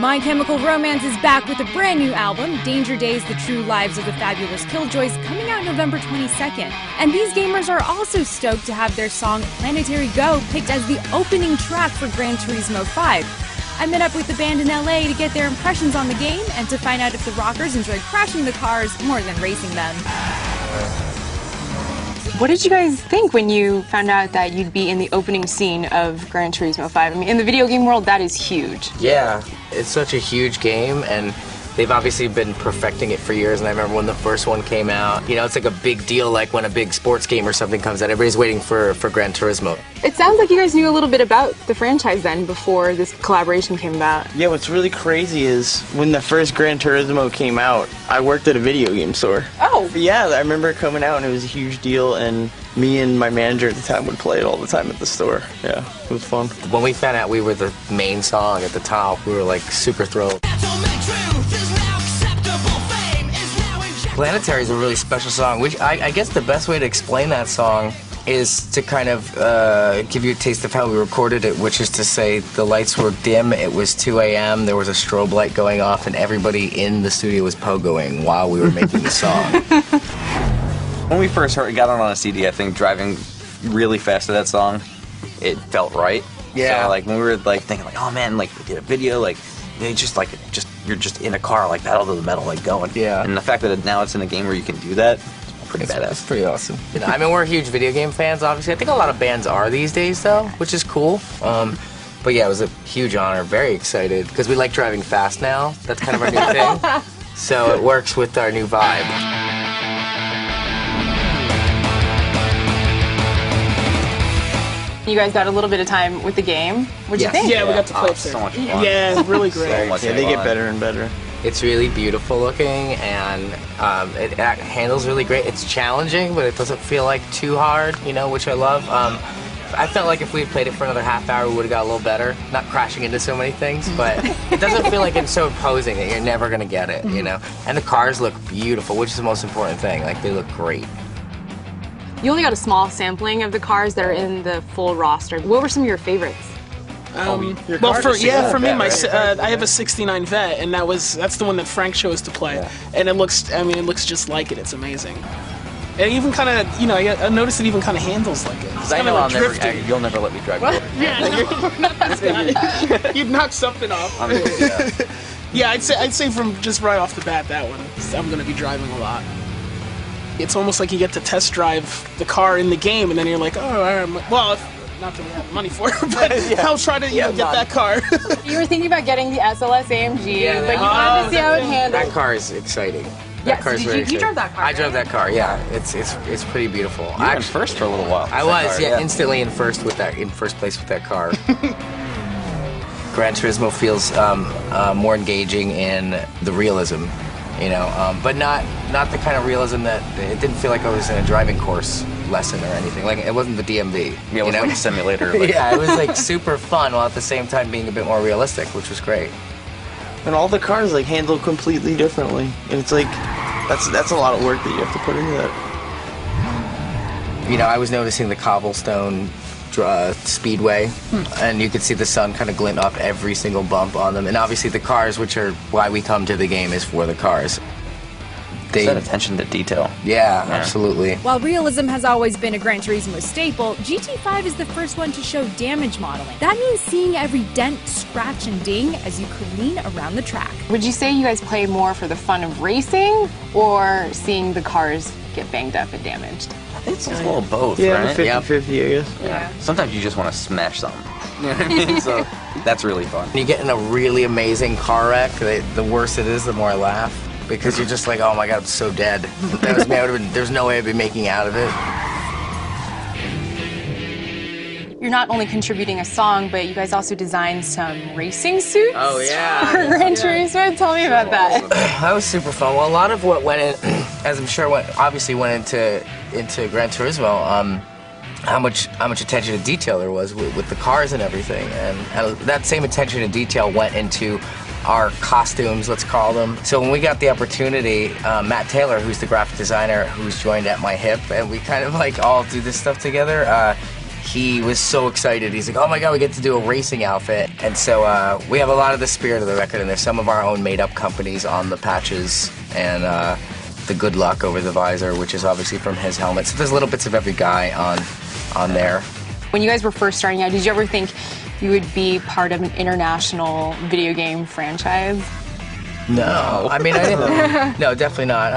My Chemical Romance is back with a brand new album, Danger Days, The True Lives of the Fabulous Killjoys, coming out November 22nd. And these gamers are also stoked to have their song Planetary Go picked as the opening track for Gran Turismo 5. I met up with the band in LA to get their impressions on the game and to find out if the rockers enjoyed crashing the cars more than racing them. What did you guys think when you found out that you'd be in the opening scene of Gran Turismo 5? I mean, in the video game world, that is huge. Yeah, it's such a huge game, and they've obviously been perfecting it for years, and I remember when the first one came out, you know, it's like a big deal, like when a big sports game or something comes out, everybody's waiting for Gran Turismo. It sounds like you guys knew a little bit about the franchise then, before this collaboration came about. Yeah, what's really crazy is when the first Gran Turismo came out, I worked at a video game store. Oh! Yeah, I remember it coming out and it was a huge deal, and me and my manager at the time would play it all the time at the store. Yeah, it was fun. When we found out we were the main song at the top, we were like super thrilled. Planetary is a really special song, which I guess the best way to explain that song is to kind of give you a taste of how we recorded it, which is to say the lights were dim, it was 2 a.m., there was a strobe light going off, and everybody in the studio was pogoing while we were making the song. When we first got on a CD, I think driving really fast to that song, it felt right. Yeah. So like when we were like thinking like, oh man, like we did a video, like they just like you're just in a car like pedal to the metal like going. Yeah. And the fact that now it's in a game where you can do that, it's pretty badass. It's pretty awesome. You know, I mean, we're huge video game fans, obviously. I think a lot of bands are these days, though, which is cool. But yeah, it was a huge honor. Very excited because we like driving fast now. That's kind of our new thing. So it works with our new vibe. You guys got a little bit of time with the game. What'd you think? Yeah, we got to play so much fun. Yeah, really great. So much Yeah, they fun. get better and better. It's really beautiful looking, and it handles really great. It's challenging, but it doesn't feel like too hard, you know, which I love. I felt like if we had played it for another half hour, we would have got a little better. Not crashing into so many things, but it doesn't feel like it's so imposing that you're never going to get it, you know. And the cars look beautiful, which is the most important thing. Like, they look great. You only got a small sampling of the cars that are in the full roster. What were some of your favorites? Well, for me, I have a '69 Vet, and that's the one that Frank chose to play, and it looks just like it. It's amazing. It even kind of, you know, I noticed it even kind of handles like it. It's I know like drifting. you'll never let me drive over. Yeah, no, not this guy. You'd knock something off. Yeah, I'd say from just right off the bat, that one I'm going to be driving a lot. It's almost like you get to test drive the car in the game, and then you're like, oh, well, not that we have money for it, but I'll try to get that car. You were thinking about getting the SLS AMG, but you wanted to see how it handled. That car is exciting. That car's very you drove that car, I drove that car, yeah. It's pretty beautiful. You were in first for a little while. I was, instantly in first place with that car. Gran Turismo feels more engaging in the realism, you know, but not the kind of realism that it didn't feel like I was in a driving course lesson or anything. Like, it wasn't the DMV. Yeah, it was like a simulator. Like. Yeah, it was like super fun while at the same time being a bit more realistic, which was great. And all the cars like handle completely differently, and it's like that's a lot of work that you have to put into that. You know, I was noticing the cobblestone speedway, and you could see the sun kind of glint off every single bump on them. And obviously the cars, which are why we come to the game, is for the cars. They set attention to detail. Yeah, absolutely. While realism has always been a Gran Turismo staple, GT5 is the first one to show damage modeling. That means seeing every dent, scratch, and ding as you careen around the track. Would you say you guys play more for the fun of racing, or seeing the cars get banged up and damaged? I think it's a little of both, yeah, right? 50-50, I guess. Yeah. Sometimes you just want to smash something. You know what I mean? So that's really fun. You get in a really amazing car wreck, the worse it is, the more I laugh. Because you're just like, oh my god, I'm so dead. That was me. There's no way I'd be making out of it. You're not only contributing a song, but you guys also designed some racing suits. Oh yeah. For Gran Turismo. Tell me about that. That was super fun. Well, a lot of what went in, as I'm sure obviously went into Gran Turismo, how much attention to detail there was with the cars and everything, and that same attention to detail went into our costumes, let's call them. So when we got the opportunity, Matt Taylor, who's the graphic designer, who's joined at my hip, and we kind of like all do this stuff together, he was so excited. He's like, oh my god, we get to do a racing outfit. And so we have a lot of the spirit of the record, and there's some of our own made-up companies on the patches, and the good luck over the visor, which is obviously from his helmet. So there's little bits of every guy on there. When you guys were first starting out, did you ever think you would be part of an international video game franchise? No. I mean, I didn't. No, definitely not.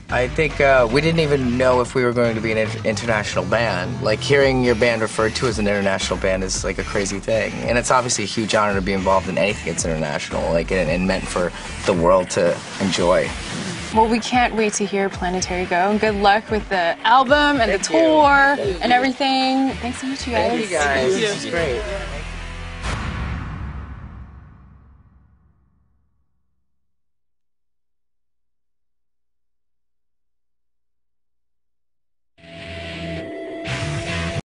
I think we didn't even know if we were going to be an international band. Like, hearing your band referred to as an international band is like a crazy thing. And it's obviously a huge honor to be involved in anything that's international, like, and meant for the world to enjoy. Well, we can't wait to hear Planetary Go. And good luck with the album and the tour and everything. Thanks so much, you guys. Thank you guys. This is great.